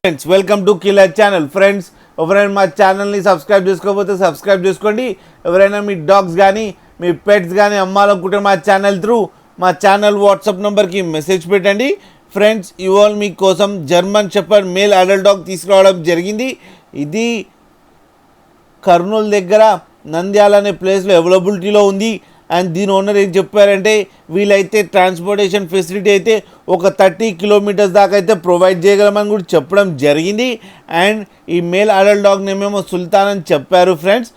Friends welcome to killer channel. Friends ఎవరైనా మా ఛానల్ని సబ్స్క్రైబ్ చేసుకోకపోతే సబ్స్క్రైబ్ చేసుకోండి. ఎవరైనా మీ డాగ్స్ కానీ మీ పెట్స్ కానీ అమ్మాలనుకుంటే మా ఛానల్ త్రూ మా ఛానల్ వాట్సాప్ నెంబర్కి మెసేజ్ పెట్టండి. ఫ్రెండ్స్ ఇవాళ మీకోసం German shepherd male adult dog తీసుకురావడం జరిగింది. ఇది కర్నూలు దగ్గర నంద్యాల అనే ప్లేస్లో అవైలబిలిటీలో ఉంది. అండ్ దీని ఓనర్ ఏం చెప్పారంటే వీళ్ళైతే ట్రాన్స్పోర్టేషన్ ఫెసిలిటీ అయితే ఒక 30 కిలోమీటర్స్ దాకా అయితే ప్రొవైడ్ చేయగలమని కూడా చెప్పడం జరిగింది. అండ్ ఈ మేల్ అడల్ట్ డాగ్ నేమేమో సుల్తాన్ అని చెప్పారు ఫ్రెండ్స్.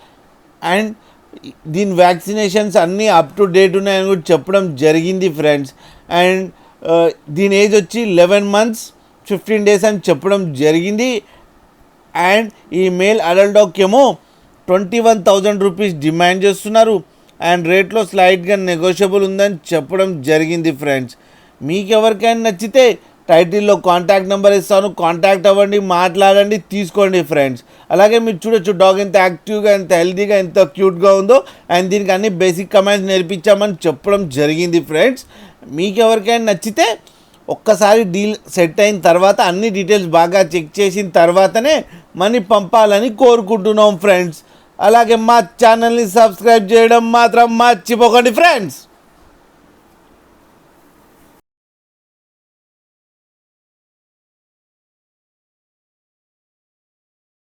అండ్ దీని వ్యాక్సినేషన్స్ అన్నీ అప్ టు డేట్ ఉన్నాయని కూడా చెప్పడం జరిగింది ఫ్రెండ్స్. అండ్ దీని ఏజ్ వచ్చి 11 months 15 days అని చెప్పడం జరిగింది. అండ్ ఈ మేల్ అడల్ట్ డాగ్కి ఏమో 21,000 రూపీస్ డిమాండ్ చేస్తున్నారు. అండ్ రేట్లో స్లైడ్గా నెగోషియబుల్ ఉందని చెప్పడం జరిగింది ఫ్రెండ్స్. మీకు ఎవరికైనా నచ్చితే టైటిల్లో కాంటాక్ట్ నెంబర్ ఇస్తాను, కాంటాక్ట్ అవ్వండి, మాట్లాడండి, తీసుకోండి ఫ్రెండ్స్. అలాగే మీరు చూడొచ్చు డాగ్ ఎంత యాక్టివ్గా, ఎంత హెల్తీగా, ఎంత క్యూట్గా ఉందో. అండ్ దీనికి అన్ని బేసిక్ కమాండ్స్ నేర్పించామని చెప్పడం జరిగింది ఫ్రెండ్స్. మీకు ఎవరికైనా నచ్చితే ఒక్కసారి డీల్ సెట్ అయిన తర్వాత అన్ని డీటెయిల్స్ బాగా చెక్ చేసిన తర్వాతనే మనీ పంపాలని కోరుకుంటున్నాం ఫ్రెండ్స్. అలాగే మా ఛానల్ని సబ్స్క్రైబ్ చేయడం మాత్రం మర్చిపోకండి ఫ్రెండ్స్.